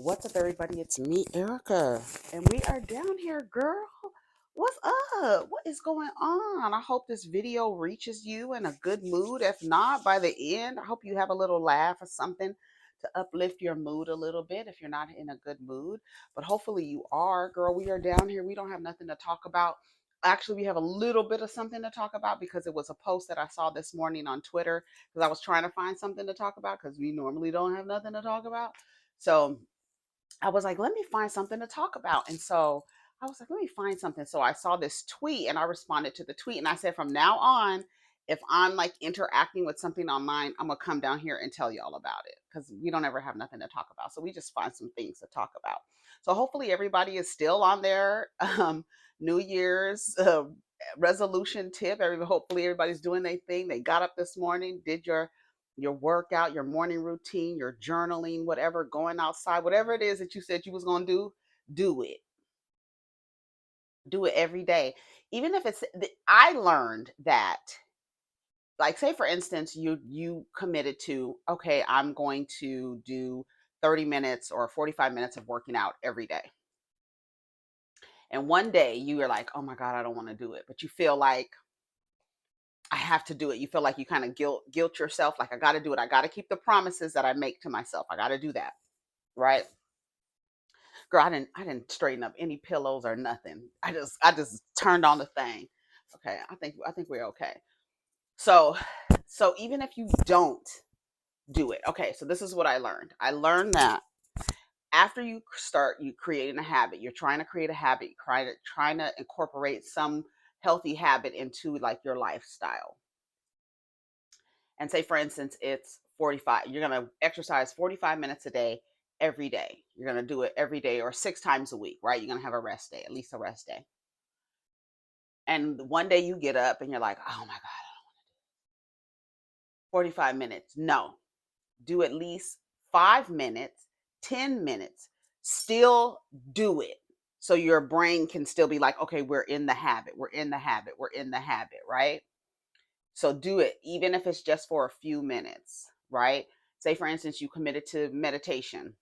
What's up, everybody? It's me, Erica, and we are down here, girl. What's up? What is going on? I hope this video reaches you in a good mood. If not, by the end, I hope you have a little laugh or something to uplift your mood a little bit if you're not in a good mood. But hopefully, you are, girl. We are down here. We don't have nothing to talk about. Actually, we have a little bit of something to talk about because it was a post that I saw this morning on Twitter because I was trying to find something to talk about because we normally don't have nothing to talk about. So, I was like, let me find something to talk about. And so I was like, let me find something. So I saw this tweet and I responded to the tweet and I said, from now on, if I'm like interacting with something online, I'm going to come down here and tell y'all about it because we don't ever have nothing to talk about. So we just find some things to talk about. So hopefully everybody is still on their New Year's resolution tip. Hopefully everybody's doing their thing. They got up this morning, did your workout, your morning routine, your journaling, whatever, going outside, whatever it is that you said you was going to do it. Do it every day. Even if it's I learned that, like, say for instance, you committed to, okay, I'm going to do 30 minutes or 45 minutes of working out every day. And one day you are like, "Oh my god, I don't want to do it." But you feel like I have to do it. You feel like you kind of guilt yourself, like, I got to do it. I got to keep the promises that I make to myself. I got to do that. Right? Girl, I didn't straighten up any pillows or nothing. I just turned on the thing. Okay, I think we're okay. So so even if you don't do it, okay, so this is what I learned. I learned that after you start you creating a habit, you're trying to create a habit, trying to incorporate some healthy habit into like your lifestyle. And say for instance it's 45, you're going to exercise 45 minutes a day every day. You're going to do it every day or 6 times a week, right? You're going to have a rest day, at least a rest day. And one day you get up and you're like, oh my god, 45 minutes. No, do at least 5 minutes, 10 minutes, still do it. So your brain can still be like, okay, we're in the habit, we're in the habit, we're in the habit, right? So do it, even if it's just for a few minutes, right? Say, for instance, you committed to meditation,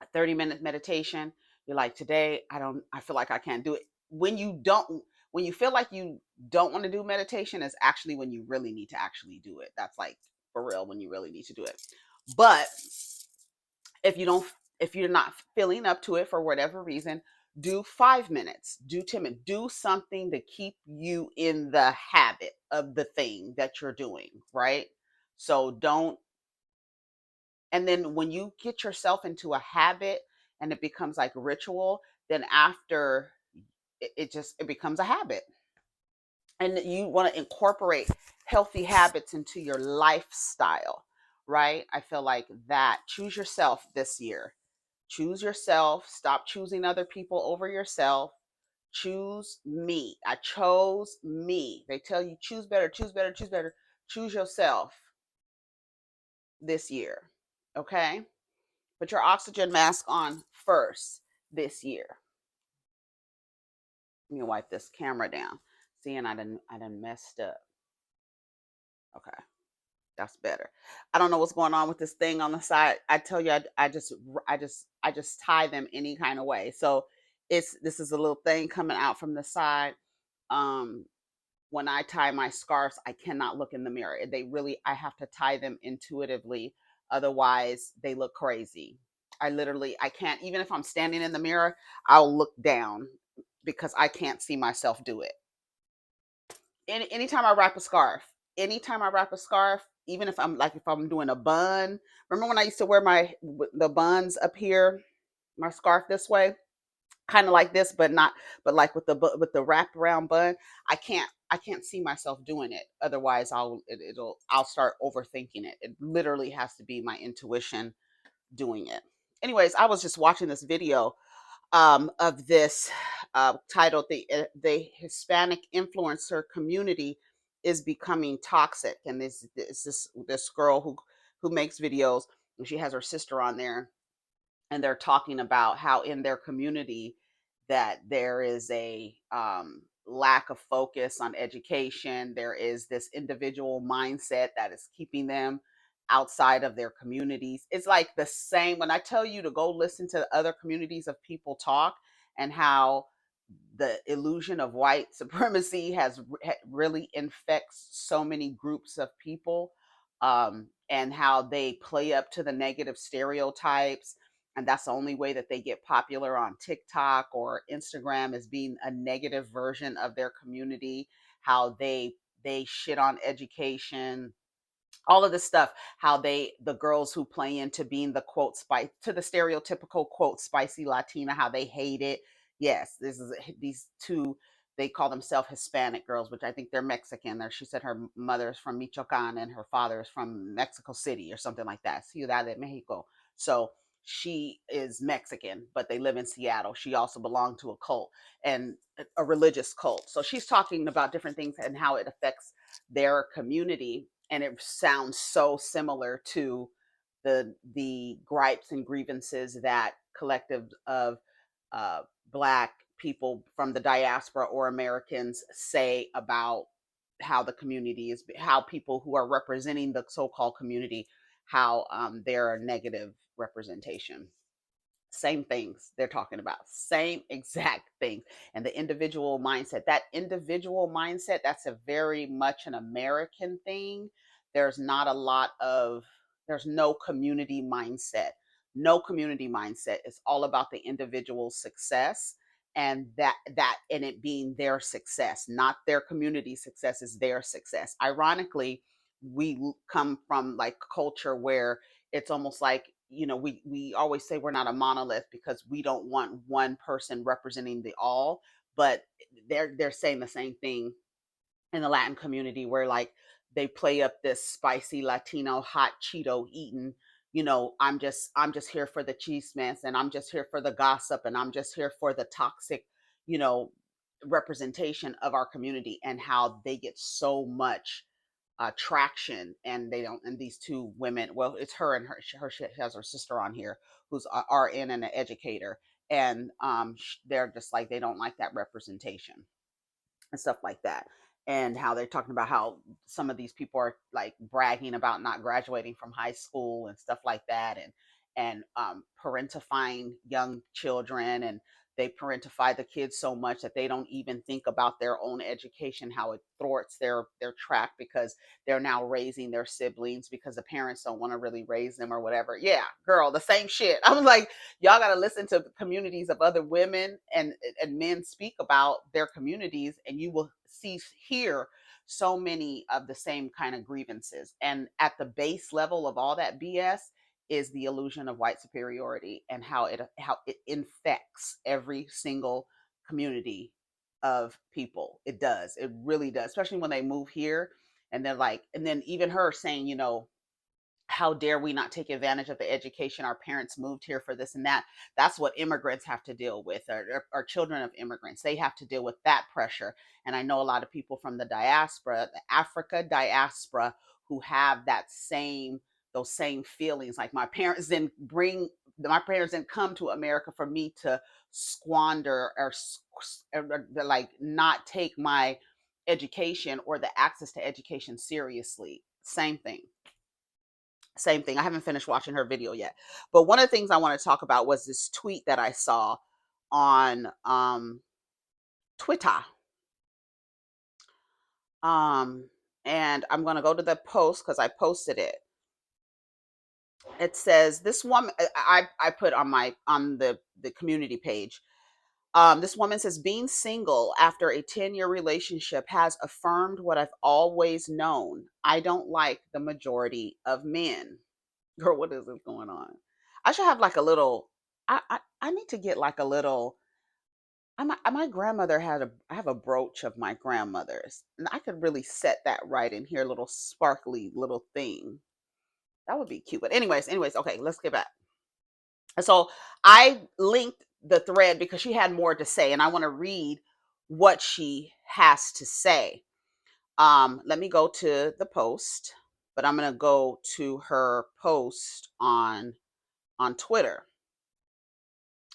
a 30-minute meditation. You're like, today, I feel like I can't do it. When you feel like you don't want to do meditation, is actually when you really need to actually do it. That's like for real when you really need to do it. But if you don't, if you're not feeling up to it for whatever reason, do 5 minutes, do 10 minutes, do something to keep you in the habit of the thing that you're doing, right? So don't, and then when you get yourself into a habit and it becomes like ritual, then after it becomes a habit. And you want to incorporate healthy habits into your lifestyle, right? I feel like that. Choose yourself this year. Choose yourself. Stop choosing other people over yourself. Choose me. I chose me. They tell you choose better, choose better, choose better. Choose yourself this year. Okay? Put your oxygen mask on first this year. Let me wipe this camera down. See, and I done messed up. Okay. That's better. I don't know what's going on with this thing on the side. I tell you, I just tie them any kind of way. So this is a little thing coming out from the side. Um, when I tie my scarves, I cannot look in the mirror. I have to tie them intuitively. Otherwise, they look crazy. I can't, even if I'm standing in the mirror, I'll look down because I can't see myself do it. Anytime I wrap a scarf, even if I'm doing a bun. Remember when I used to wear the buns up here, my scarf this way, kind of like this, but not, but like with the wrapped around bun. I can't see myself doing it. Otherwise, I'll start overthinking it. It literally has to be my intuition doing it. Anyways, I was just watching this video of this titled the Hispanic influencer community is becoming toxic, and this girl who makes videos, and she has her sister on there, and they're talking about how in their community that there is a lack of focus on education. There is this individual mindset that is keeping them outside of their communities. It's like the same when I tell you to go listen to other communities of people talk, and how the illusion of white supremacy really infects so many groups of people, and how they play up to the negative stereotypes, and that's the only way that they get popular on TikTok or Instagram, is being a negative version of their community. How they shit on education, all of this stuff, how the girls who play into being the quote spice to the stereotypical quote spicy Latina, how they hate it. Yes, this is these two, they call themselves Hispanic girls, which I think they're Mexican. There, she said her mother is from Michoacan and her father is from Mexico City or something like that, Ciudad de Mexico. So she is Mexican, but they live in Seattle. She also belonged to a cult, and a religious cult. So she's talking about different things and how it affects their community, and it sounds so similar to the gripes and grievances that collectives of uh, black people from the diaspora or Americans say about how the community is, how people who are representing the so-called community, how they're a negative representation. Same things they're talking about, same exact things. And the individual mindset, that individual mindset, that's a very much an American thing. There's not a lot of, there's no community mindset, no community mindset. It's all about the individual success, and and it being their success, not their community success, is their success. Ironically, we come from like culture where it's almost like, we always say we're not a monolith because we don't want one person representing the all, but they're saying the same thing in the Latin community, where like they play up this spicy Latino hot Cheeto eating, I'm just here for the cheese mess, and I'm just here for the gossip, and I'm just here for the toxic, you know representation of our community, and how they get so much traction, and they don't. And these two women, well, it's her and her she has her sister on here, who's a RN and an educator, and they're just like, they don't like that representation and stuff like that. And how they're talking about how some of these people are like bragging about not graduating from high school and stuff like that, and parentifying young children, and they parentify the kids so much that they don't even think about their own education, how it thwarts their track, because they're now raising their siblings because the parents don't want to really raise them or whatever. Yeah, girl, the same shit. I was like, y'all got to listen to the communities of other women and men speak about their communities, and you will hear so many of the same kind of grievances. And at the base level of all that BS is the illusion of white superiority, and how it infects every single community of people. It does, it really does, especially when they move here, and they're like, and then even her saying, how dare we not take advantage of the education? Our parents moved here for this and that. That's what immigrants have to deal with, or children of immigrants. They have to deal with that pressure. And I know a lot of people from the diaspora, the Africa diaspora, who have those same feelings. Like, my parents didn't come to America for me to squander, or like not take my education or the access to education seriously. Same thing. I haven't finished watching her video yet. But one of the things I want to talk about was this tweet that I saw on Twitter. And I'm going to go to the post because I posted it. It says, this woman, I put on the community page. This woman says, being single after a 10-year relationship has affirmed what I've always known. I don't like the majority of men. Girl, what is this going on? I should have like a little. I need to get like a little. My grandmother I have a brooch of my grandmother's, and I could really set that right in here, little sparkly little thing. That would be cute. But anyways, okay, let's get back. So I linked the thread because she had more to say, and I want to read what she has to say. Let me go to the post, but I'm gonna go to her post on Twitter.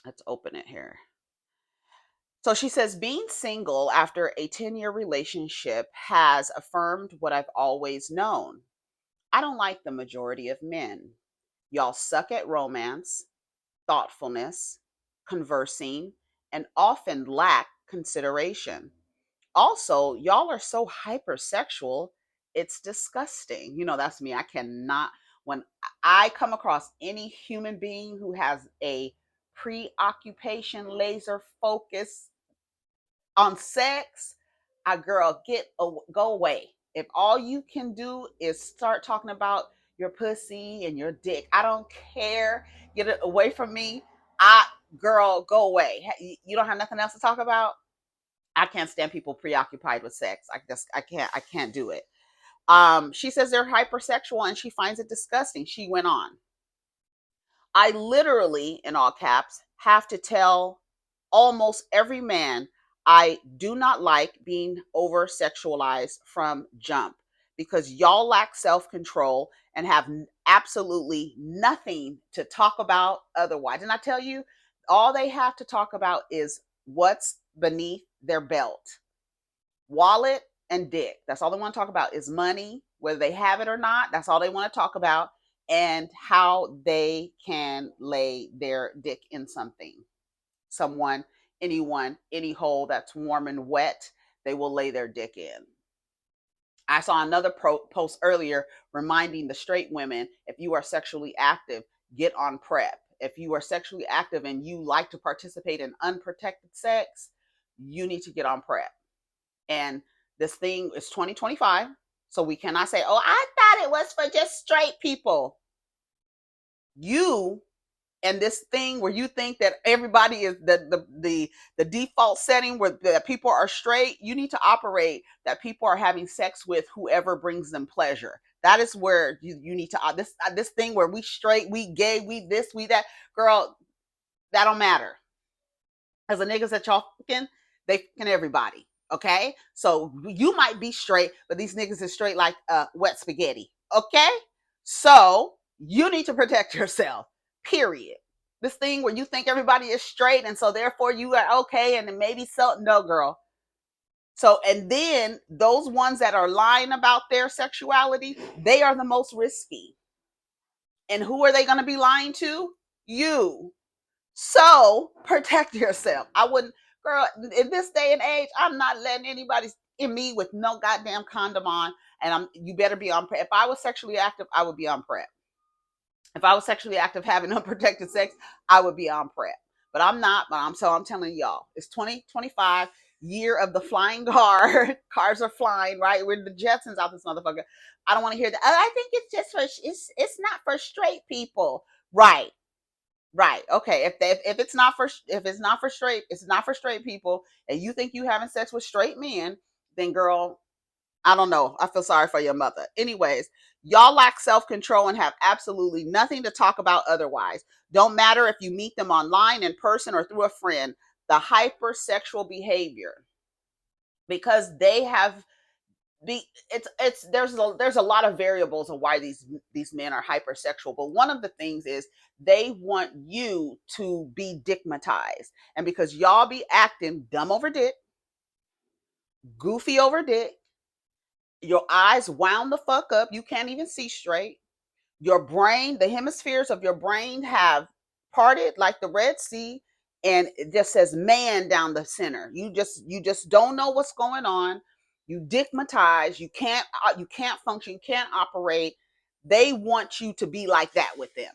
Let's open it here. So she says, being single after a 10-year relationship has affirmed what I've always known. I don't like the majority of men. Y'all suck at romance, thoughtfulness, conversing, and often lack consideration. Also, y'all are so hypersexual, it's disgusting. You know, that's me. I cannot, when I come across any human being who has a preoccupation, laser focus on sex, I girl, go away. If all you can do is start talking about your pussy and your dick, I don't care. Get it away from me. I Girl, go away. You don't have nothing else to talk about. I can't stand people preoccupied with sex. I can't do it. She says they're hypersexual and she finds it disgusting. She went on. I literally, in all caps, have to tell almost every man I do not like being over sexualized from jump because y'all lack self control and have absolutely nothing to talk about otherwise. And I tell you, all they have to talk about is what's beneath their belt, wallet and dick. That's all they want to talk about is money, whether they have it or not. That's all they want to talk about, and how they can lay their dick in something, someone, anyone, any hole that's warm and wet, they will lay their dick in. I saw another post earlier reminding the straight women, if you are sexually active, get on PrEP. If you are sexually active and you like to participate in unprotected sex, you need to get on PrEP. And this thing is 2025, so we cannot say, oh, I thought it was for just straight people. You and this thing where you think that everybody is the default setting where that people are straight, you need to operate that people are having sex with whoever brings them pleasure. That is where you need to this thing where we straight, we gay, we this, we that. Girl, that don't matter. As the niggas that y'all fucking, they fucking everybody. Okay, so you might be straight, but these niggas is straight like wet spaghetti. Okay, so you need to protect yourself. Period. This thing where you think everybody is straight, and so therefore you are okay, and then maybe so. No, girl. So, and then those ones that are lying about their sexuality, they are the most risky. And who are they going to be lying to? You. So protect yourself. I wouldn't, girl, in this day and age, I'm not letting anybody in me with no goddamn condom on. And you better be on PrEP. If I was sexually active, I would be on PrEP. If I was sexually active having unprotected sex, I would be on PrEP. But I'm not, I'm telling y'all, it's 2025, year of the flying car. Cars are flying, right? We're the Jetsons out this motherfucker. I don't want to hear that. I think it's just for it's not for straight people. Right. Right. Okay. If it's not for straight, it's not for straight people, and you think you having sex with straight men, then girl, I don't know. I feel sorry for your mother. Anyways, y'all lack self-control and have absolutely nothing to talk about otherwise. Don't matter if you meet them online, in person, or through a friend. The hypersexual behavior, because they have it's there's a lot of variables of why these men are hypersexual, but one of the things is they want you to be digmatized, and because y'all be acting dumb over dick, goofy over dick, your eyes wound the fuck up, you can't even see straight, your brain, the hemispheres of your brain have parted like the Red Sea, and it just says man down the center. You just don't know what's going on. You digmatize. You can't function. You can't operate. They want you to be like that with them.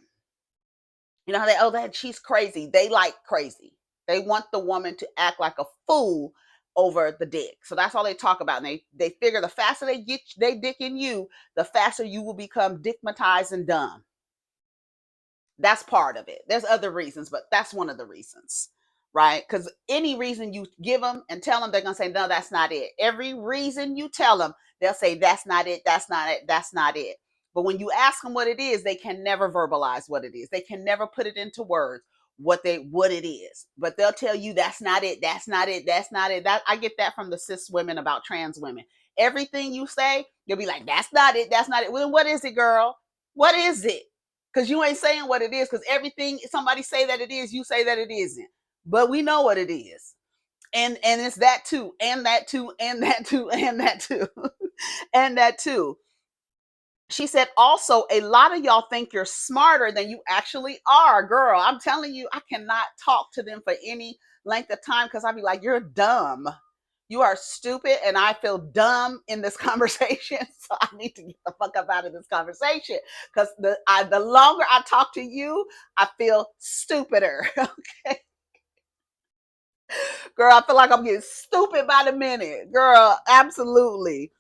You know how that she's crazy. They like crazy. They want the woman to act like a fool over the dick. So that's all they talk about. And they figure the faster they get they dick in you, the faster you will become digmatized and dumb. That's part of it. There's other reasons, but that's one of the reasons, right? Because any reason you give them and tell them, they're going to say, no, that's not it. Every reason you tell them, they'll say, that's not it, that's not it, that's not it. But when you ask them what it is, they can never verbalize what it is. They can never put it into words what it is. But they'll tell you that's not it, that's not it, that's not it. That I get that from the cis women about trans women. Everything you say, you'll be like, that's not it, that's not it. Well, what is it, girl? What is it? Because you ain't saying what it is, because everything somebody say that it is, you say that it isn't. But we know what it is. And it's that too, and that too, and that too, and that too, and that too. She said, also, a lot of y'all think you're smarter than you actually are. Girl, I'm telling you, I cannot talk to them for any length of time because I'd be like, you're dumb. You are stupid, and I feel dumb in this conversation. So I need to get the fuck up out of this conversation because the longer I talk to you, I feel stupider. Okay. Girl, I feel like I'm getting stupid by the minute. Girl, absolutely.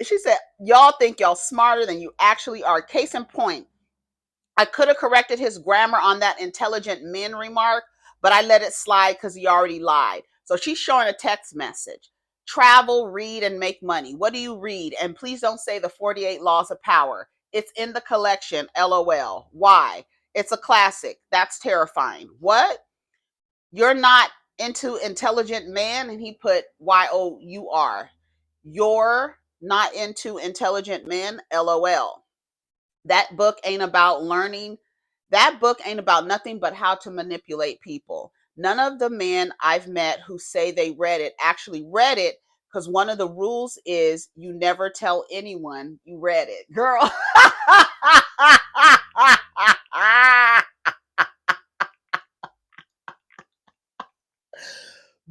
She said, y'all think y'all smarter than you actually are. Case in point, I could have corrected his grammar on that intelligent men remark, but I let it slide because he already lied. So she's showing a text message. Travel, read, and make money. What do you read? And please don't say the 48 Laws of Power. It's in the collection, LOL. Why? It's a classic. That's terrifying. What? You're not into intelligent man? And he put YOUR. You're not into intelligent men? LOL. That book ain't about learning. That book ain't about nothing but how to manipulate people. None of the men I've met who say they read it actually read it because one of the rules is you never tell anyone you read it. Girl.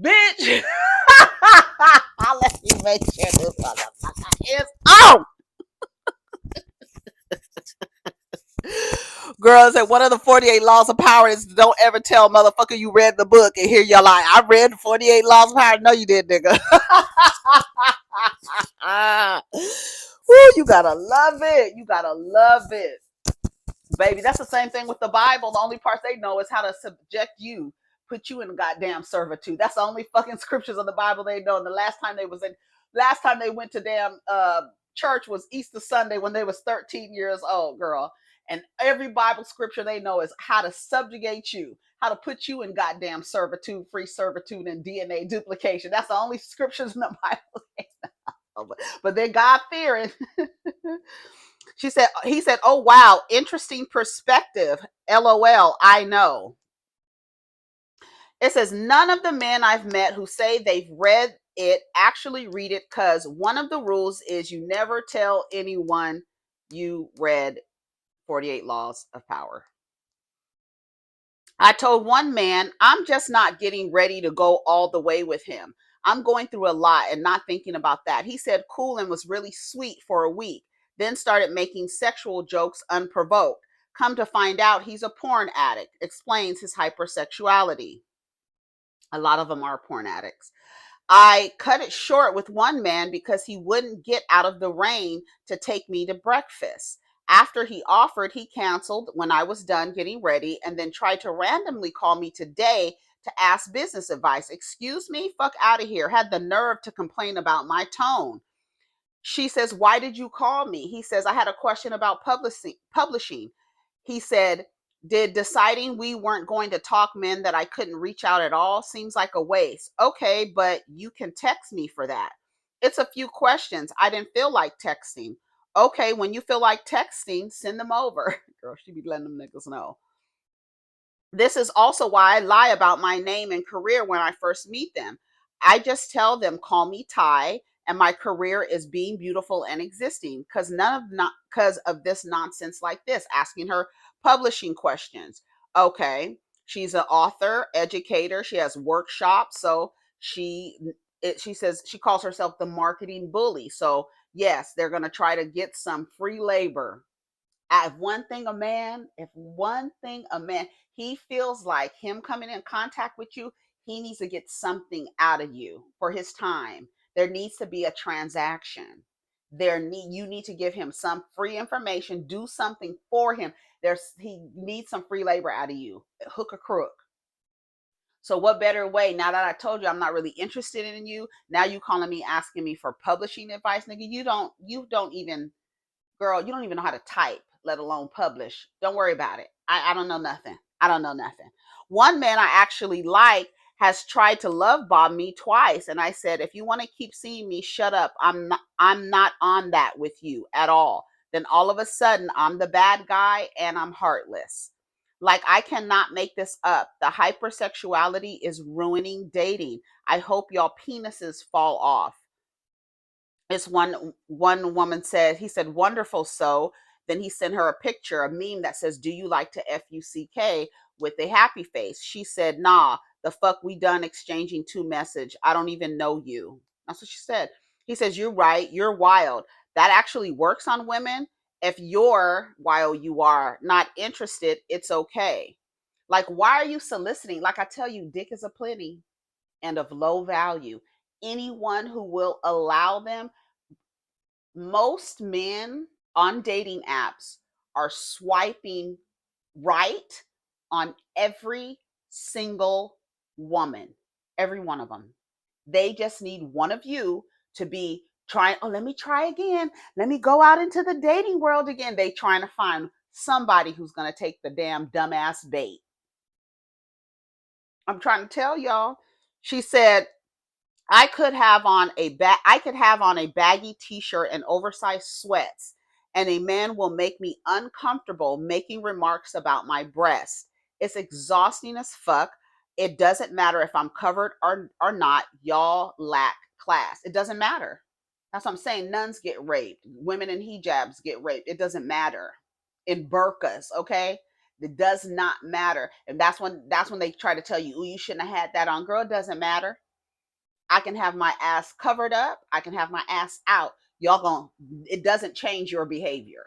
Bitch. Let me make sure this motherfucker is on. Girls, and one of the 48 laws of power is don't ever tell motherfucker you read the book and hear you're like, I read 48 laws of power. No, you did, nigga. Woo, you gotta love it. You gotta love it. Baby, that's the same thing with the Bible. The only part they know is how to subject you, put you in goddamn servitude. That's the only fucking scriptures of the Bible they know. And the last time they went to damn church was Easter Sunday when they was 13 years old, girl. And every Bible scripture they know is how to subjugate you, how to put you in goddamn servitude, free servitude, and DNA duplication. That's the only scriptures in the Bible they know. But they're God fearing. He said, oh, wow, interesting perspective. LOL, I know. It says, none of the men I've met who say they've read it actually read it because one of the rules is you never tell anyone you read 48 Laws of Power. I told one man, I'm just not getting ready to go all the way with him. I'm going through a lot and not thinking about that. He said cool and was really sweet for a week, then started making sexual jokes unprovoked. Come to find out he's a porn addict, explains his hypersexuality. A lot of them are porn addicts. I cut it short with one man because he wouldn't get out of the rain to take me to breakfast. After he offered, he canceled when I was done getting ready and then tried to randomly call me today to ask business advice. Excuse me? Fuck out of here. Had the nerve to complain about my tone. She says, why did you call me? He says, I had a question about publishing. He said, did deciding we weren't going to talk mean that I couldn't reach out at all? Seems like a waste. Okay, but you can text me for that. It's a few questions. I didn't feel like texting. Okay, when you feel like texting, send them over. Girl, she be letting them niggas know. This is also why I lie about my name and career when I first meet them. I just tell them, call me Ty, and my career is being beautiful and existing because of this nonsense like this, asking her publishing questions. Okay, she's an author, educator, she has workshops, so she says she calls herself the marketing bully. So yes, they're going to try to get some free labor. If one thing a man, he feels like him coming in contact with you, he needs to get something out of you for his time. There needs to be a transaction. You need to give him some free information, do something for him. He needs some free labor out of you, hook or crook. So what better way? Now that I told you I'm not really interested in you, now you calling me asking me for publishing advice, nigga. You don't even, girl, you don't even know how to type, let alone publish. Don't worry about it. I don't know nothing. I don't know nothing. One man I actually like has tried to love bomb me twice, and I said, if you want to keep seeing me, shut up. I'm not on that with you at all. Then all of a sudden I'm the bad guy and I'm heartless. Like, I cannot make this up. The hypersexuality is ruining dating. I hope y'all penises fall off. It's one woman said, he said, wonderful. So then he sent her a picture, a meme that says, do you like to fuck with a happy face? She said, nah, the fuck we done exchanging two message. I don't even know you. That's what she said. He says, you're right, you're wild. That actually works on women. If you're, while you are not interested, it's okay. Like, why are you soliciting? Like I tell you, dick is a plenty and of low value. Anyone who will allow them, most men on dating apps are swiping right on every single woman, every one of them. They just need one of you to be trying, oh, let me try again. Let me go out into the dating world again. They trying to find somebody who's going to take the damn dumbass bait. I'm trying to tell y'all. She said, I could have on a baggy t-shirt and oversized sweats, and a man will make me uncomfortable making remarks about my breasts. It's exhausting as fuck. It doesn't matter if I'm covered or not. Y'all lack class. It doesn't matter. That's what I'm saying. Nuns get raped. Women in hijabs get raped. It doesn't matter. In burqas, okay? It does not matter. And that's when they try to tell you, oh, you shouldn't have had that on. Girl, it doesn't matter. I can have my ass covered up. I can have my ass out. Y'all going, it doesn't change your behavior.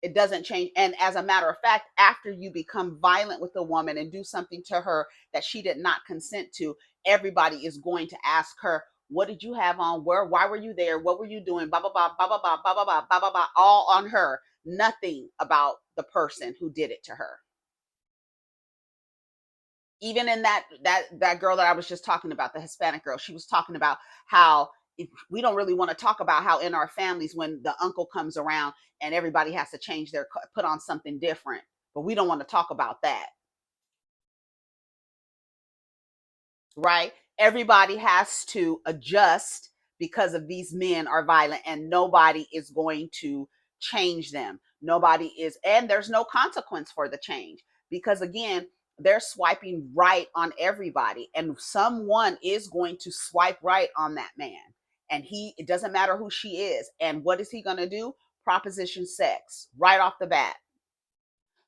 It doesn't change. And as a matter of fact, after you become violent with a woman and do something to her that she did not consent to, everybody is going to ask her, what did you have on? Why were you there? What were you doing? Blah, blah, blah, blah, blah, blah, blah, blah, blah, blah, blah, blah, all on her. Nothing about the person who did it to her. Even in that girl that I was just talking about, the Hispanic girl, she was talking about how we don't really want to talk about how in our families when the uncle comes around and everybody has to change their, put on something different, but we don't want to talk about that. Right? Everybody has to adjust because of these men are violent and nobody is going to change them. Nobody is, and there's no consequence for the change because again, they're swiping right on everybody and someone is going to swipe right on that man. And it doesn't matter who she is. And what is he going to do? Proposition sex right off the bat.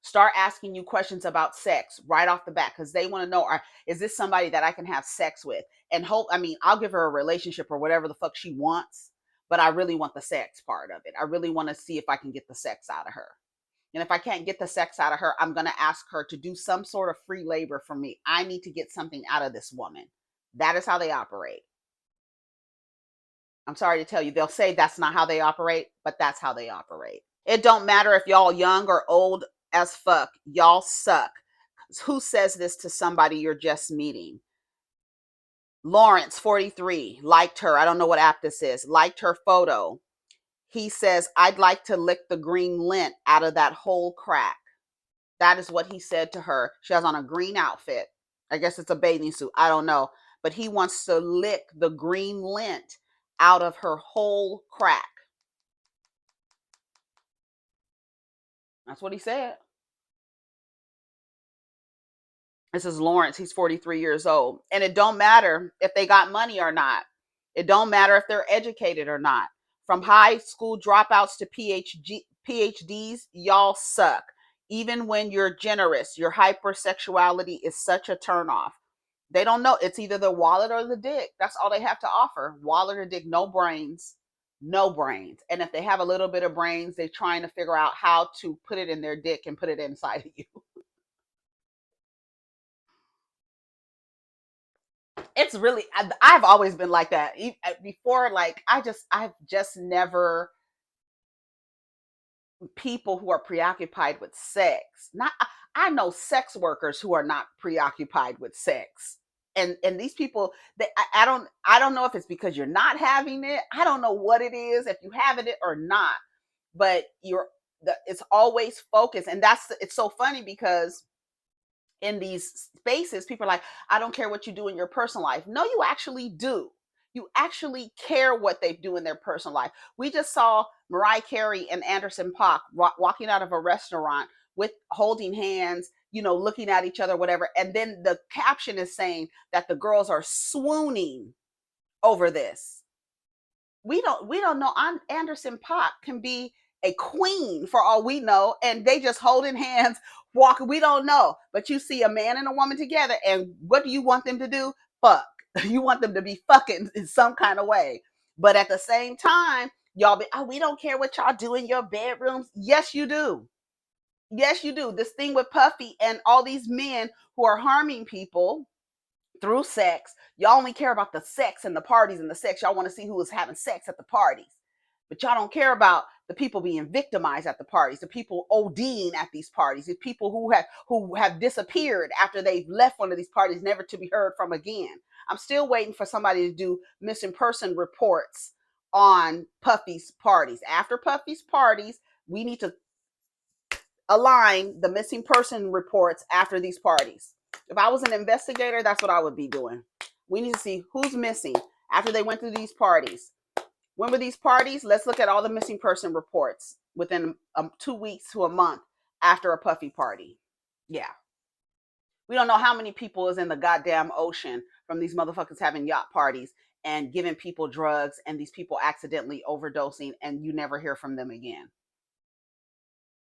Start asking you questions about sex right off the bat because they want to know, is this somebody that I can have sex with? And hope, I mean, I'll give her a relationship or whatever the fuck she wants, but I really want the sex part of it. I really want to see if I can get the sex out of her. And if I can't get the sex out of her, I'm going to ask her to do some sort of free labor for me. I need to get something out of this woman. That is how they operate. I'm sorry to tell you, they'll say that's not how they operate, but that's how they operate. It don't matter if y'all young or old as fuck. Y'all suck. Who says this to somebody you're just meeting? Lawrence, 43, liked her. I don't know what app this is. Liked her photo. He says, I'd like to lick the green lint out of that whole crack. That is what he said to her. She has on a green outfit. I guess it's a bathing suit. I don't know. But he wants to lick the green lint out of her whole crack. That's what he said. This is Lawrence. He's 43 years old. And it don't matter if they got money or not. It don't matter if they're educated or not. From high school dropouts to PhDs, y'all suck. Even when you're generous, your hypersexuality is such a turnoff. They don't know. It's either the wallet or the dick. That's all they have to offer. Wallet or dick, no brains. No brains. And if they have a little bit of brains, they're trying to figure out how to put it in their dick and put it inside of you. It's really, I've always been like that before. Like I've just never, people who are preoccupied with sex, not, I know sex workers who are not preoccupied with sex. And these people, I don't know if it's because you're not having it. I don't know what it is, if you having it or not, but it's always focused. And it's so funny because in these spaces, people are like, I don't care what you do in your personal life. No, you actually do. You actually care what they do in their personal life. We just saw Mariah Carey and Anderson Paak walking out of a restaurant with holding hands, looking at each other, whatever. And then the caption is saying that the girls are swooning over this. We don't know. Anderson Pop can be a queen for all we know, and they just holding hands, walking. We don't know. But you see a man and a woman together, and what do you want them to do? Fuck. You want them to be fucking in some kind of way. But at the same time, y'all be, oh, we don't care what y'all do in your bedrooms. Yes, you do. Yes, you do. This thing with Puffy and all these men who are harming people through sex. Y'all only care about the sex and the parties and the sex. Y'all want to see who is having sex at the parties. But y'all don't care about the people being victimized at the parties, the people ODing at these parties, the people who have disappeared after they've left one of these parties, never to be heard from again. I'm still waiting for somebody to do missing person reports on Puffy's parties. After Puffy's parties, we need to align the missing person reports after these parties. If I was an investigator, that's what I would be doing. We need to see who's missing after they went through these parties. When were these parties? Let's look at all the missing person reports within 2 weeks to a month after a Puffy party. Yeah. We don't know how many people is in the goddamn ocean from these motherfuckers having yacht parties and giving people drugs, and these people accidentally overdosing, and you never hear from them again.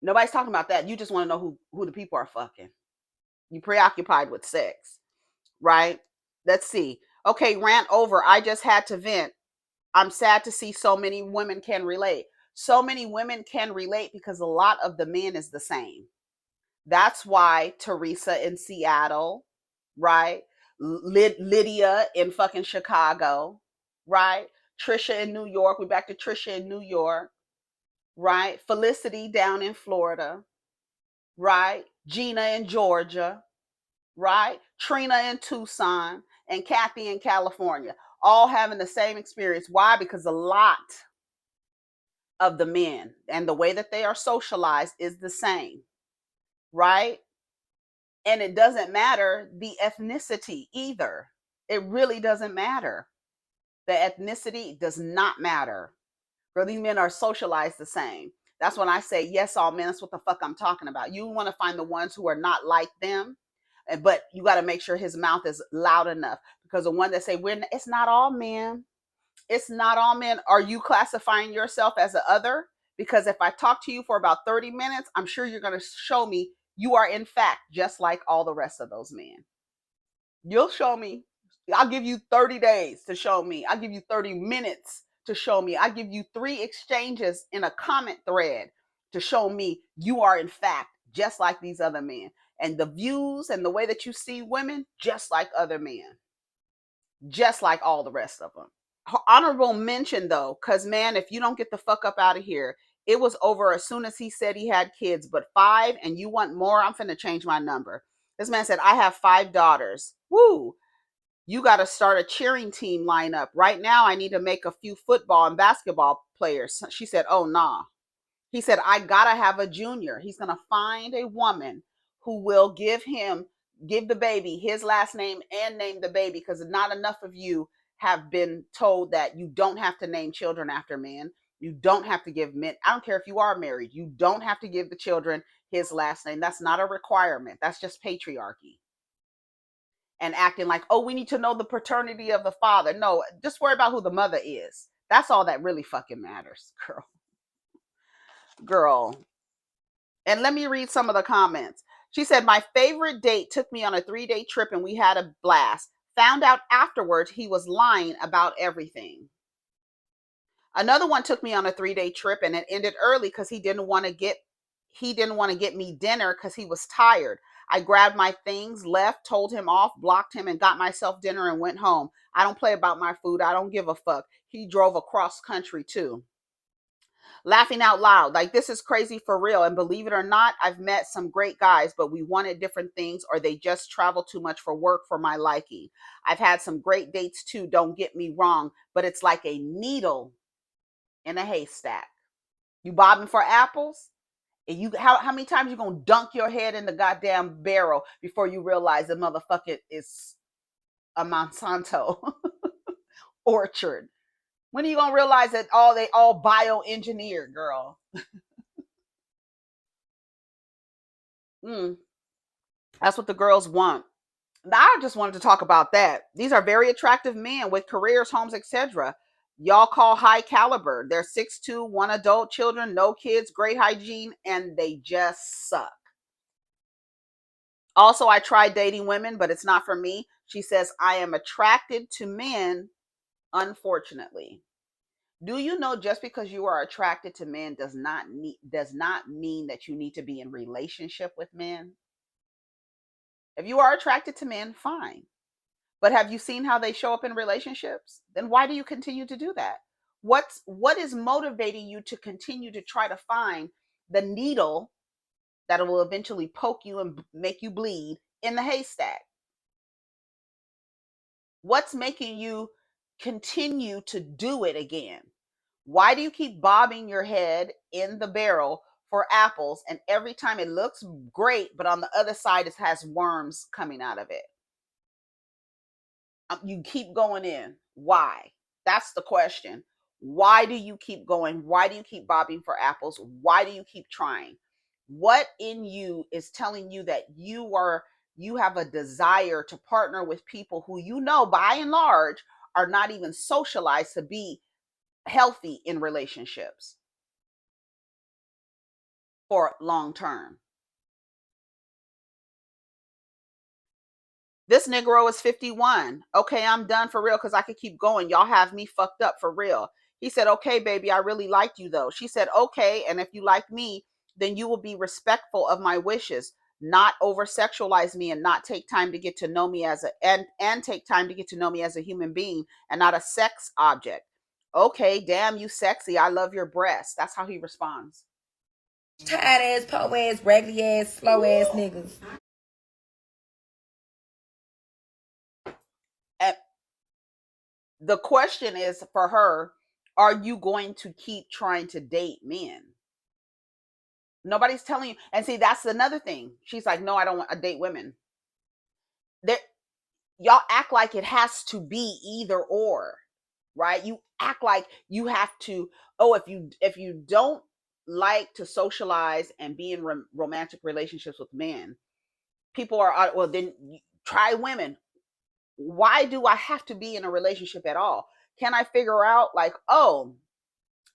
Nobody's talking about that. You just want to know who the people are fucking. You preoccupied with sex, right? Let's see. Okay, rant over. I just had to vent. I'm sad to see so many women can relate. So many women can relate because a lot of the men is the same. That's why Teresa in Seattle, right? Lydia in fucking Chicago, right? Trisha in New York. We're back to Trisha in New York, right? Felicity down in Florida, right? Gina in Georgia, right? Trina in Tucson, and Kathy in California, all having the same experience. Why? Because a lot of the men and the way that they are socialized is the same, right? And it doesn't matter the ethnicity either. It really doesn't matter. The ethnicity does not matter. Bro, these men are socialized the same. That's when I say, yes, all men, that's what the fuck I'm talking about. You want to find the ones who are not like them, but you got to make sure his mouth is loud enough, because the one that say it's not all men, it's not all men. Are you classifying yourself as a other? Because if I talk to you for about 30 minutes, I'm sure you're going to show me you are in fact just like all the rest of those men. You'll show me. I'll give you 30 days to show me. I'll give you 30 minutes to show me. I give you 3 exchanges in a comment thread to show me you are in fact just like these other men, and the views and the way that you see women just like other men, just like all the rest of them. Honorable mention though, because man, if you don't get the fuck up out of here, it was over as soon as he said he had kids. But 5 and you want more, I'm finna change my number. This man said, I have 5 daughters. Woo! You got to start a cheering team lineup. Right now, I need to make a few football and basketball players. She said, oh, nah. He said, I got to have a junior. He's going to find a woman who will give the baby his last name and name the baby, because not enough of you have been told that you don't have to name children after men. You don't have to give men, I don't care if you are married, you don't have to give the children his last name. That's not a requirement. That's just patriarchy. And acting like, oh, we need to know the paternity of the father. No, just worry about who the mother is. That's all that really fucking matters, girl. Girl. And let me read some of the comments. She said, my favorite date took me on a 3-day trip and we had a blast. Found out afterwards he was lying about everything. Another one took me on a 3-day trip and it ended early because he didn't want to get me dinner because he was tired. I grabbed my things, left, told him off, blocked him, and got myself dinner and went home. I don't play about my food. I don't give a fuck. He drove across country too. Laughing out loud, like, this is crazy for real. And believe it or not, I've met some great guys, but we wanted different things, or they just travel too much for work for my liking. I've had some great dates too, don't get me wrong, but it's like a needle in a haystack. You bobbing for apples? And you, how many times you gonna dunk your head in the goddamn barrel before you realize the motherfucker is a Monsanto orchard? When are you gonna realize that they all bioengineered, girl? That's what the girls want. I just wanted to talk about that. These are very attractive men with careers, homes, etc. y'all call high caliber. They're 6'2", one adult, children, no kids, great hygiene, and they just suck. Also, I tried dating women, but it's not for me. She says, I am attracted to men, unfortunately. Do you know just because you are attracted to men does not mean that you need to be in relationship with men? If you are attracted to men, fine. But have you seen how they show up in relationships? Then why do you continue to do that? What is motivating you to continue to try to find the needle that will eventually poke you and make you bleed in the haystack? What's making you continue to do it again? Why do you keep bobbing your head in the barrel for apples, and every time it looks great, but on the other side it has worms coming out of it? You keep going in. Why? That's the question. Why do you keep going? Why do you keep bobbing for apples? Why do you keep trying? What in you is telling you that you have a desire to partner with people who, you know, by and large are not even socialized to be healthy in relationships for long term? This Negro is 51. Okay, I'm done for real because I could keep going. Y'all have me fucked up for real. He said, okay, baby, I really liked you though. She said, okay, and if you like me, then you will be respectful of my wishes, not over sexualize me, and not take time to get to know me as a and take time to get to know me as a human being and not a sex object. Okay, damn, you sexy. I love your breasts. That's how he responds. Tired ass, po ass, raggedy ass, slow ass niggas. And the question is for her, are you going to keep trying to date men? Nobody's telling you. And see, that's another thing. She's like, no, I don't want to date women. There, y'all act like it has to be either or, right? You act like you have to. Oh, if you don't like to socialize and be in romantic relationships with men, people are, well, then try women. Why do I have to be in a relationship at all? Can I figure out, like, oh,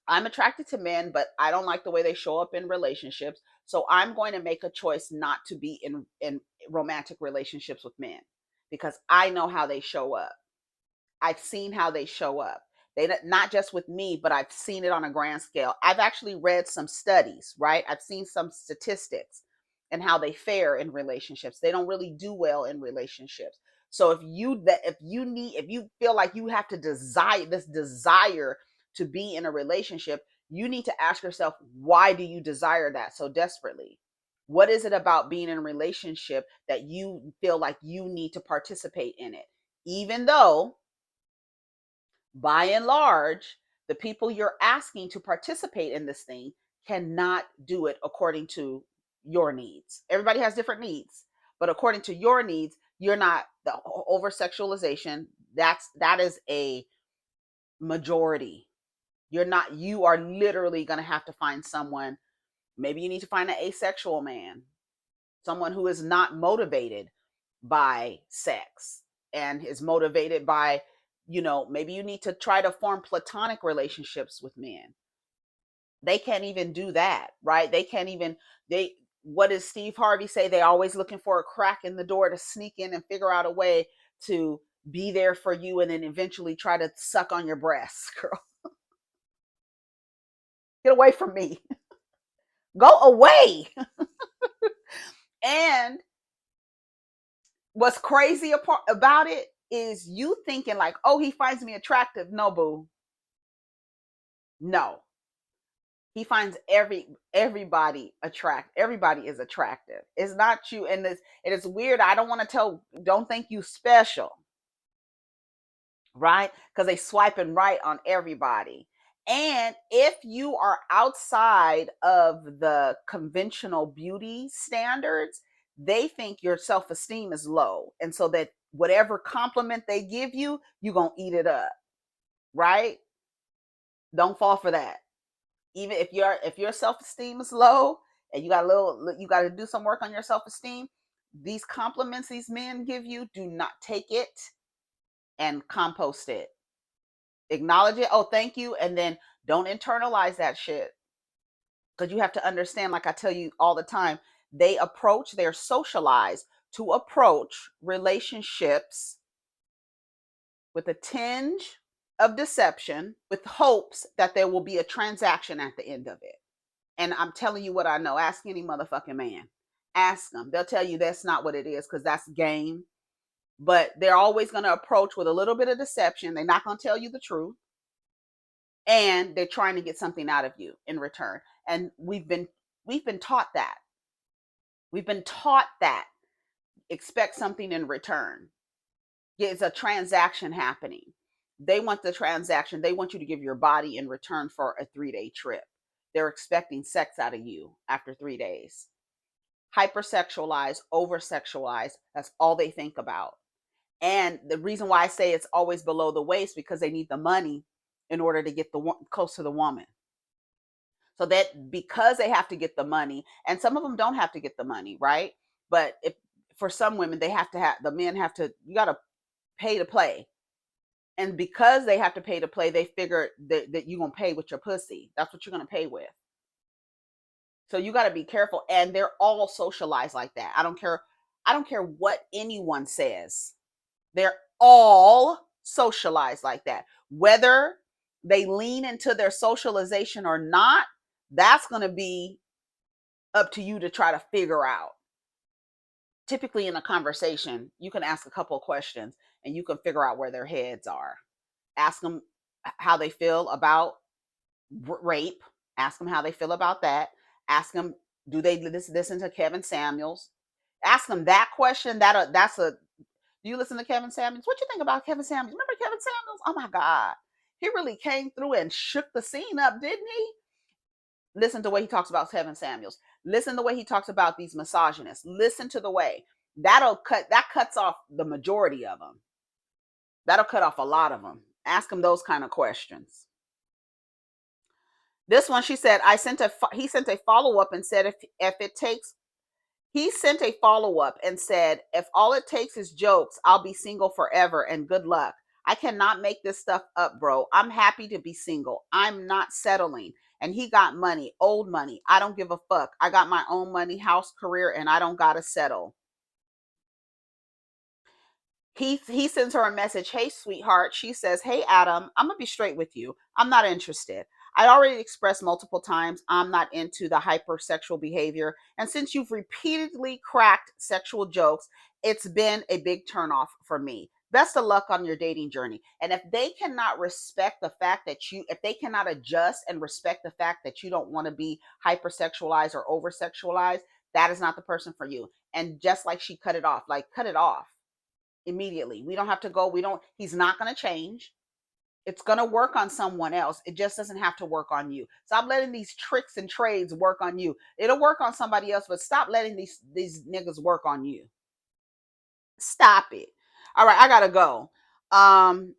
I'm attracted to men, but I don't like the way they show up in relationships. So I'm going to make a choice not to be in romantic relationships with men because I know how they show up. I've seen how they show up. They not just with me, but I've seen it on a grand scale. I've actually read some studies, right? I've seen some statistics and how they fare in relationships. They don't really do well in relationships. So if you feel like you have to desire to be in a relationship, you need to ask yourself, why do you desire that so desperately? What is it about being in a relationship that you feel like you need to participate in it? Even though, by and large, the people you're asking to participate in this thing cannot do it according to your needs. Everybody has different needs, but according to your needs, you're not the over sexualization. That is a majority. You are literally going to have to find someone. Maybe you need to find an asexual man, someone who is not motivated by sex and is motivated by, maybe you need to try to form platonic relationships with men. They can't even do that, right? They can't even, what does Steve Harvey say? They always looking for a crack in the door to sneak in and figure out a way to be there for you and then eventually try to suck on your breasts. Girl, get away from me. Go away. And what's crazy about it is you thinking like, oh, he finds me attractive. No, boo. No. He finds everybody is attractive. It's not you. And it's weird. I don't want to don't think you special, right? Because they swiping right on everybody. And if you are outside of the conventional beauty standards, they think your self-esteem is low. And so that whatever compliment they give you, you're going to eat it up, right? Don't fall for that. Even if your self-esteem is low and you got to do some work on your self-esteem, these compliments these men give you, do not take it and compost it. Acknowledge it. Oh, thank you. And then don't internalize that shit. Because you have to understand, like I tell you all the time, they're socialized to approach relationships with a tinge of deception with hopes that there will be a transaction at the end of it. And I'm telling you what I know. Ask any motherfucking man. Ask them. They'll tell you that's not what it is because that's game. But they're always going to approach with a little bit of deception. They're not going to tell you the truth. And they're trying to get something out of you in return. And we've been taught that. We've been taught that. Expect something in return. It's a transaction happening. They want the transaction. They want you to give your body in return for a 3-day trip. They're expecting sex out of you after 3 days. Hypersexualized, oversexualized. That's all they think about. And the reason why I say it's always below the waist because they need the money in order to get close to the woman. So that because they have to get the money, and some of them don't have to get the money, right? But if for some women they have to have the men have to, you got to pay to play. And because they have to pay to play, they figure that you're gonna pay with your pussy. That's what you're gonna pay with. So you got to be careful. And they're all socialized like that. I don't care what anyone says. They're all socialized like that. Whether they lean into their socialization or not, that's going to be up to you to try to figure out. Typically in a conversation, you can ask a couple of questions and you can figure out where their heads are. Ask them how they feel about rape. Ask them how they feel about that. Ask them, do they listen to Kevin Samuels? Ask them that question. Do you listen to Kevin Samuels? What you think about Kevin Samuels? Remember Kevin Samuels? Oh my God. He really came through and shook the scene up, didn't he? Listen to the way he talks about Kevin Samuels. Listen to the way he talks about these misogynists. Listen to the way that cuts off the majority of them. That'll cut off a lot of them. Ask them those kind of questions. This one, she said, he sent a follow up and said, if it takes, he sent a follow up and said, if all it takes is jokes, I'll be single forever and good luck. I cannot make this stuff up, bro. I'm happy to be single. I'm not settling. And he got money, old money. I don't give a fuck. I got my own money, house, career, and I don't gotta settle. He sends her a message. Hey, sweetheart. She says, hey, Adam, I'm going to be straight with you. I'm not interested. I already expressed multiple times I'm not into the hypersexual behavior. And since you've repeatedly cracked sexual jokes, it's been a big turnoff for me. Best of luck on your dating journey. And if they cannot respect the fact that if they cannot adjust and respect the fact that you don't want to be hypersexualized or oversexualized, that is not the person for you. And just like she cut it off, like cut it off immediately. We don't have to go. He's not going to change. It's going to work on someone else. It just doesn't have to work on you. Stop letting these tricks and trades work on you. It'll work on somebody else, but stop letting these niggas work on you. Stop it. All right, I got to go. I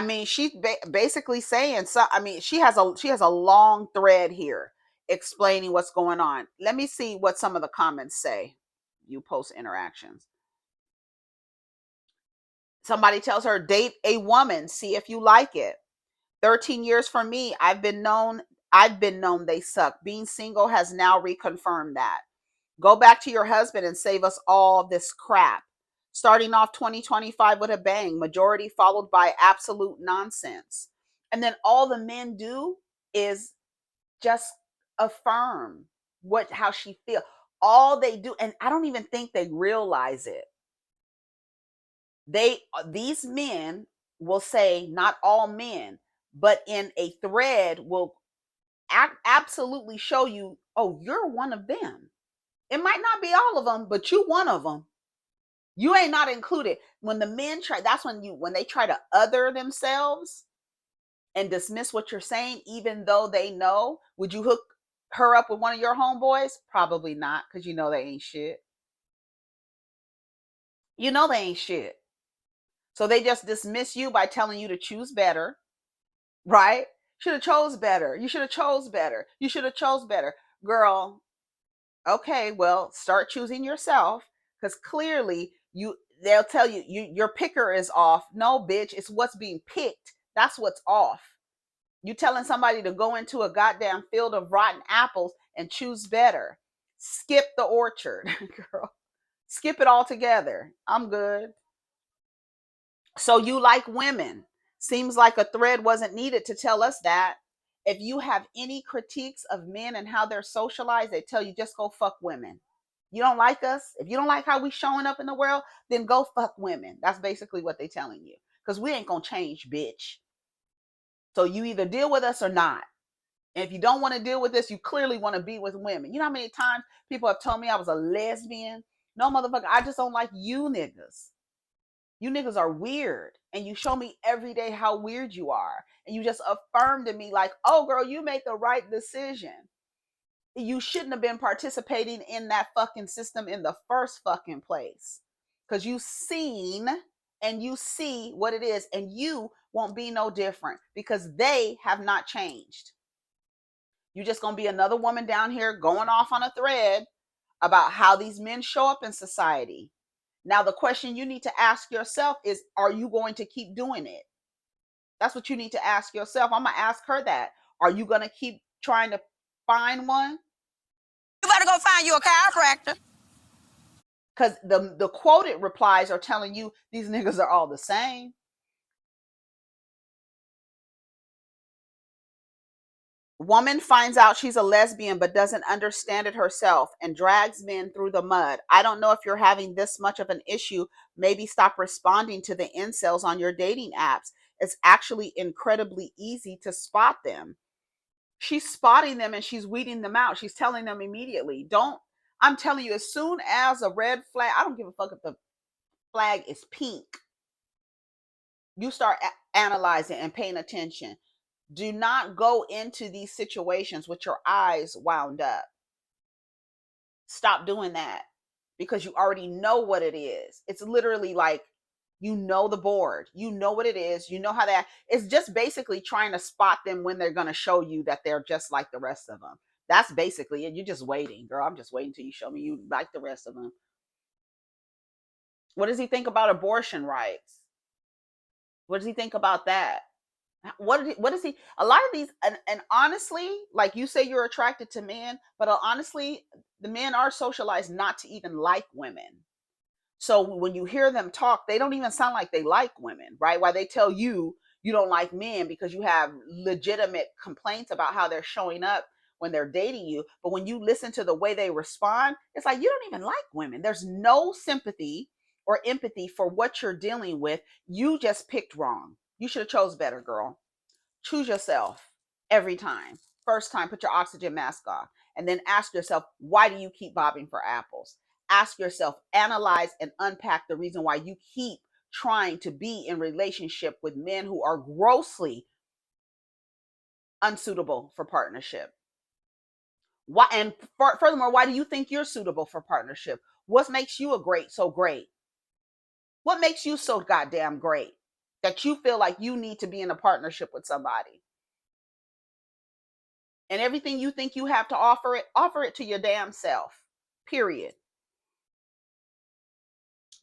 mean, she's basically saying so. I mean, she has a long thread here explaining what's going on. Let me see what some of the comments say. You post interactions. Somebody tells her, date a woman, see if you like it. 13 years for me. I've been known they suck. Being single has now reconfirmed that. Go back to your husband and save us all this crap. Starting off 2025 with a bang, majority followed by absolute nonsense. And then all the men do is just affirm how she feels. All they do, and I don't even think they realize it. These men will say, not all men, but in a thread will absolutely show you, oh, you're one of them. It might not be all of them, but you one of them. You ain't not included. When the men try, that's when they try to other themselves and dismiss what you're saying, even though they know. Would you hook her up with one of your homeboys? Probably not, because you know they ain't shit. You know they ain't shit. So they just dismiss you by telling you to choose better, right? Should have chose better. You should have chose better. You should have chose better. Girl, okay, well, start choosing yourself, because clearly they'll tell you, your picker is off. No, bitch, it's what's being picked. That's what's off. You telling somebody to go into a goddamn field of rotten apples and choose better. Skip the orchard, girl. Skip it all together. I'm good. So you like women. Seems like a thread wasn't needed to tell us that. If you have any critiques of men and how they're socialized, they tell you just go fuck women. You don't like us? If you don't like how we showing up in the world, then go fuck women. That's basically what they telling you. Because we ain't gonna change, bitch. So you either deal with us or not. And if you don't want to deal with this, you clearly want to be with women. You know how many times people have told me I was a lesbian? No, motherfucker, I just don't like you niggas. You niggas are weird. And you show me every day how weird you are. And you just affirm to me, like, oh, girl, you made the right decision. You shouldn't have been participating in that fucking system in the first fucking place. Because you seen and you see what it is. And you won't be no different because they have not changed. You're just going to be another woman down here going off on a thread about how these men show up in society. Now, the question you need to ask yourself is, are you going to keep doing it? That's what you need to ask yourself. I'm going to ask her that. Are you going to keep trying to find one? You better go find you a chiropractor. Because the quoted replies are telling you these niggas are all the same. Woman finds out she's a lesbian but doesn't understand it herself and drags men through the mud. I don't know if you're having this much of an issue. Maybe stop responding to the incels on your dating apps. It's actually incredibly easy to spot them. She's spotting them and she's weeding them out. She's telling them immediately. I'm telling you, as soon as a red flag, I don't give a fuck if the flag is pink. You start analyzing and paying attention. Do not go into these situations with your eyes wound up. Stop doing that because you already know what it is. It's literally like, you know, the board, you know what it is, you know how that it's just basically trying to spot them when they're going to show you that they're just like the rest of them. That's basically it. You're just waiting, girl. I'm just waiting till you show me you like the rest of them. What does he think about abortion rights? What does he think about that? What is he, a lot of these, and honestly, like you say you're attracted to men, but honestly, the men are socialized not to even like women. So when you hear them talk, they don't even sound like they like women, right? Why they tell you you don't like men because you have legitimate complaints about how they're showing up when they're dating you. But when you listen to the way they respond, it's like you don't even like women. There's no sympathy or empathy for what you're dealing with. You just picked wrong. You should have chose better, girl. Choose yourself every time. First time, put your oxygen mask on. And then ask yourself, why do you keep bobbing for apples? Ask yourself, analyze and unpack the reason why you keep trying to be in relationship with men who are grossly unsuitable for partnership. Why? And furthermore, why do you think you're suitable for partnership? What makes you so great? What makes you so goddamn great that you feel like you need to be in a partnership with somebody? And everything you think you have to offer it to your damn self. Period.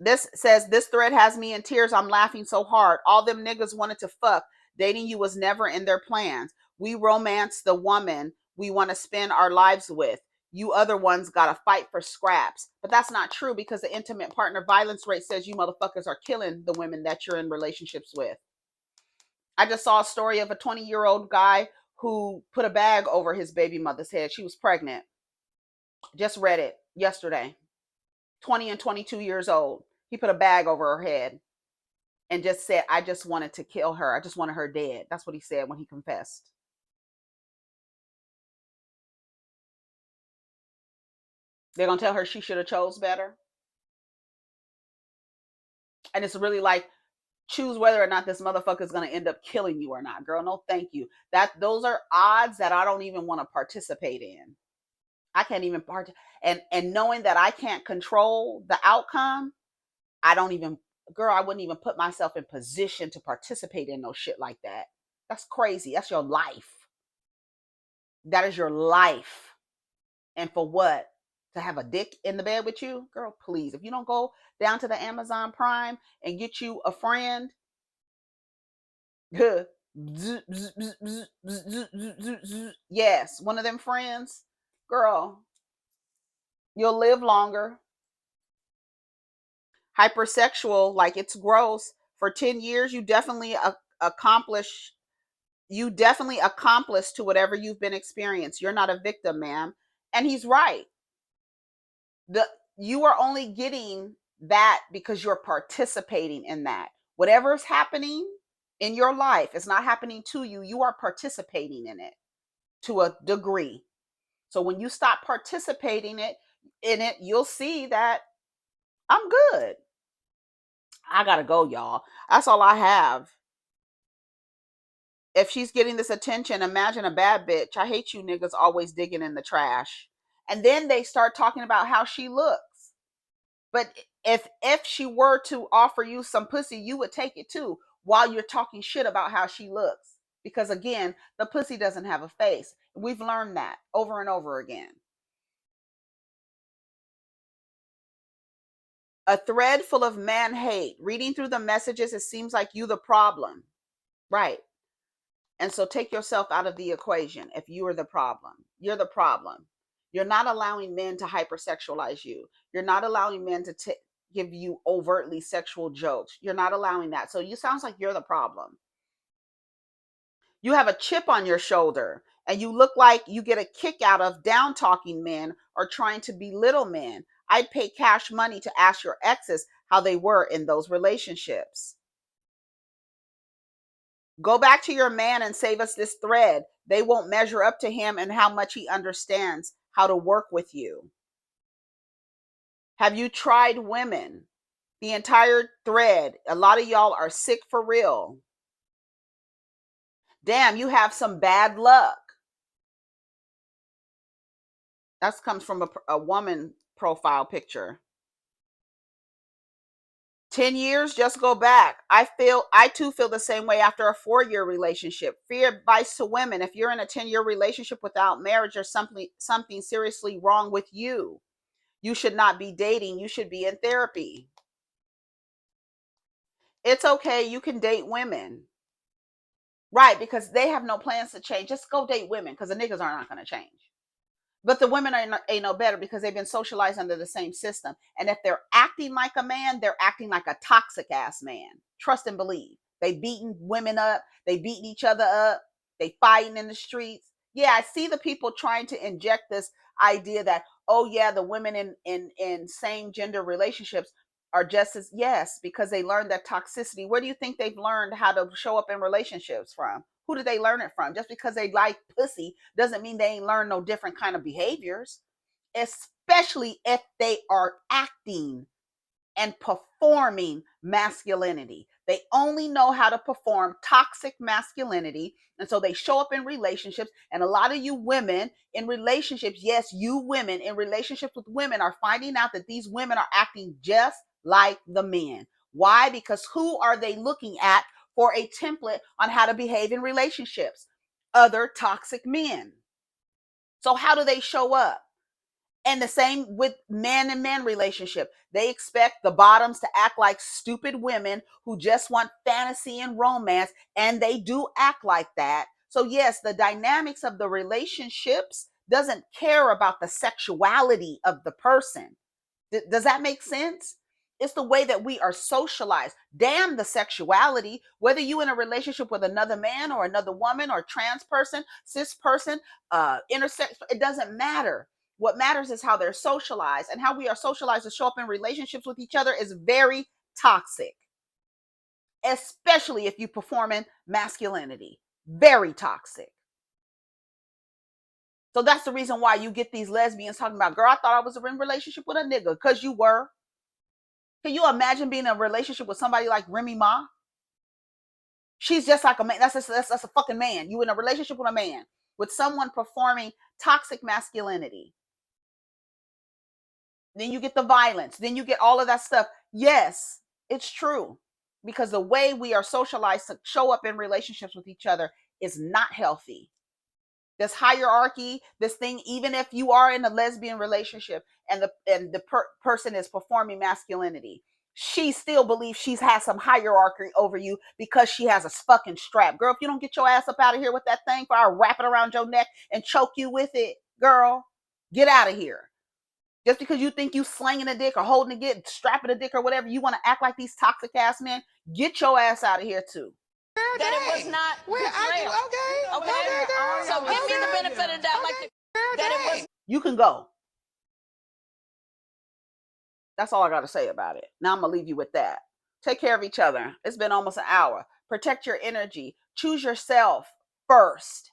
This says, this thread has me in tears. I'm laughing so hard. All them niggas wanted to fuck. Dating you was never in their plans. We romance the woman we want to spend our lives with. You other ones got to fight for scraps. But that's not true because the intimate partner violence rate says you motherfuckers are killing the women that you're in relationships with. I just saw a story of a 20-year-old guy who put a bag over his baby mother's head. She was pregnant. Just read it yesterday. 20 and 22 years old. He put a bag over her head and just said, I just wanted to kill her. I just wanted her dead. That's what he said when he confessed. They're going to tell her she should have chose better. And it's really like, choose whether or not this motherfucker is going to end up killing you or not. Girl, no thank you. Those are odds that I don't even want to participate in. I can't even and knowing that I can't control the outcome, I don't even, girl, I wouldn't even put myself in position to participate in no shit like that. That's crazy. That's your life. That is your life. And for what? to have a dick in the bed with you? Girl, please. If you don't go down to the Amazon Prime and get you a friend, yes, one of them friends, girl, you'll live longer. Hypersexual, like it's gross. For 10 years, accomplish you definitely accomplish to whatever you've been experienced. You're not a victim, ma'am. And he's right. The You are only getting that because you're participating in that. Whatever is happening in your life is not happening to you. You are participating in it to a degree. So when you stop participating in it, you'll see that I'm good. I gotta go, y'all. That's all I have. If she's getting this attention, imagine a bad bitch. I hate you niggas always digging in the trash. And then they start talking about how she looks. But if she were to offer you some pussy, you would take it too, while you're talking shit about how she looks. Because again, the pussy doesn't have a face. We've learned that over and over again. A thread full of man hate. Reading through the messages, it seems like you the problem. Right. And so take yourself out of the equation. If you are the problem, you're the problem. You're not allowing men to hypersexualize you. You're not allowing men to give you overtly sexual jokes. You're not allowing that. So you sounds like you're the problem. You have a chip on your shoulder and you look like you get a kick out of down talking men or trying to belittle men. I'd pay cash money to ask your exes how they were in those relationships. Go back to your man and save us this thread. They won't measure up to him and how much he understands how to work with you. Have you tried women? The entire thread. A lot of y'all are sick for real. Damn, you have some bad luck. That comes from a woman profile picture. 10 years, just go back. I too feel the same way after a 4-year relationship. Free advice to women: if you're in a 10-year relationship without marriage, there's something seriously wrong with you. You should not be dating. You should be in therapy. It's okay. You can date women. Right, because they have no plans to change. Just go date women because the niggas are not going to change. But the women ain't no better because they've been socialized under the same system. And if they're acting like a man, they're acting like a toxic ass man. Trust and believe. They beating women up. They beating each other up. They fighting in the streets. Yeah, I see the people trying to inject this idea that, oh yeah, the women in same gender relationships are just as, yes, because they learned that toxicity. Where do you think they've learned how to show up in relationships from? Who did they learn it from? Just because they like pussy doesn't mean they ain't learned no different kind of behaviors, especially if they are acting and performing masculinity. They only know how to perform toxic masculinity. And so they show up in relationships. And a lot of you women in relationships, yes, you women in relationships with women are finding out that these women are acting just like the men. Why? Because who are they looking at for a template on how to behave in relationships? Other toxic men. So how do they show up? And the same with man and man relationship. They expect the bottoms to act like stupid women who just want fantasy and romance, and they do act like that. So yes, the dynamics of the relationships doesn't care about the sexuality of the person. Does that make sense? It's the way that we are socialized. Damn the sexuality. Whether you in a relationship with another man or another woman or trans person, cis person, intersex, it doesn't matter. What matters is how they're socialized, and how we are socialized to show up in relationships with each other is very toxic, especially if you perform in masculinity. Very toxic. So that's the reason why you get these lesbians talking about, girl, I thought I was in a relationship with a nigga, because you were. Can you imagine being in a relationship with somebody like Remy Ma? She's just like a man. That's a fucking man. You in a relationship with a man, with someone performing toxic masculinity. Then you get the violence. Then you get all of that stuff. Yes, it's true. Because the way we are socialized to show up in relationships with each other is not healthy. This hierarchy, this thing, even if you are in a lesbian relationship and the person is performing masculinity, she still believes she has some hierarchy over you because she has a fucking strap. Girl, if you don't get your ass up out of here with that thing, for I'll wrap it around your neck and choke you with it, girl, get out of here. Just because you think you slinging a dick or holding a dick, strapping a dick or whatever, you want to act like these toxic ass men, get your ass out of here too. That it was not. Where are you? Okay. So give me the benefit of that, like that it was. You can go. That's all I got to say about it. Now I'm going to leave you with that. Take care of each other. It's been almost an hour. Protect your energy. Choose yourself first.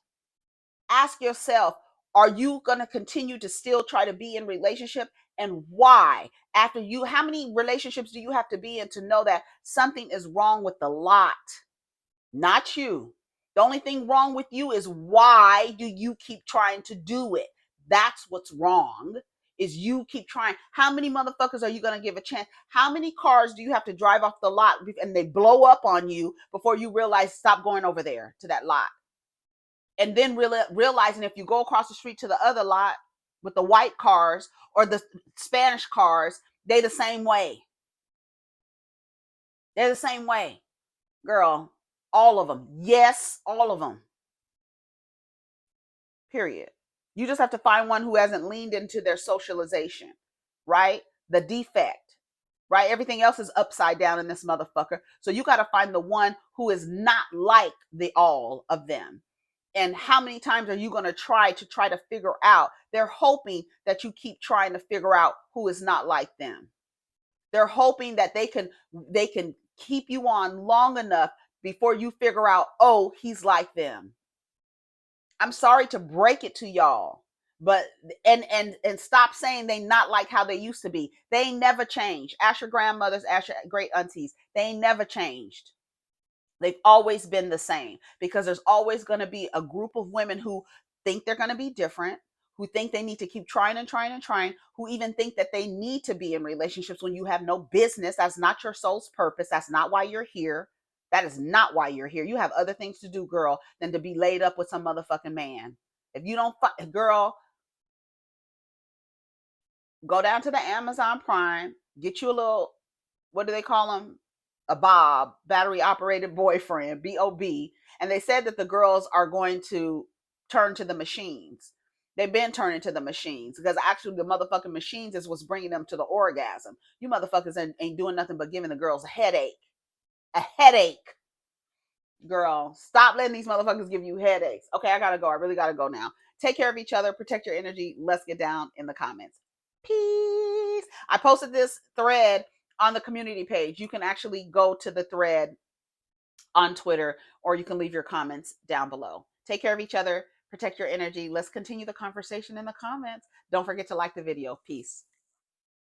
Ask yourself, are you going to continue to still try to be in relationship, and why? After you, how many relationships do you have to be in to know that something is wrong with the lot? Not you. The only thing wrong with you is why do you keep trying to do it? That's what's wrong, is you keep trying. How many motherfuckers are you going to give a chance? How many cars do you have to drive off the lot and they blow up on you before you realize, stop going over there to that lot? And then realizing if you go across the street to the other lot with the white cars or the Spanish cars, they the same way. They're the same way. Girl, all of them. Yes, all of them. Period. You just have to find one who hasn't leaned into their socialization, right? The defect, right? Everything else is upside down in this motherfucker. So you got to find the one who is not like the all of them. And how many times are you going to try to figure out? They're hoping that you keep trying to figure out who is not like them. They're hoping that they can keep you on long enough before you figure out, oh, he's like them. I'm sorry to break it to y'all, but and stop saying they not like how they used to be. They ain't never changed. Ask your grandmothers, ask your great aunties. They ain't never changed. They've always been the same, because there's always going to be a group of women who think they're going to be different, who think they need to keep trying and trying and trying, who even think that they need to be in relationships when you have no business. That's not your soul's purpose. That's not why you're here. That is not why you're here. You have other things to do, girl, than to be laid up with some motherfucking man. If you don't, girl, go down to the Amazon Prime, get you a little, what do they call them? A Bob, battery operated boyfriend, BOB. And they said that the girls are going to turn to the machines. They've been turning to the machines, because actually the motherfucking machines is what's bringing them to the orgasm. You motherfuckers ain't doing nothing but giving the girls a headache. A headache. Girl, stop letting these motherfuckers give you headaches. Okay, I gotta go. I really gotta go now. Take care of each other. Protect your energy. Let's get down in the comments. Peace. I posted this thread on the community page. You can actually go to the thread on Twitter, or you can leave your comments down below. Take care of each other. Protect your energy. Let's continue the conversation in the comments. Don't forget to like the video. Peace.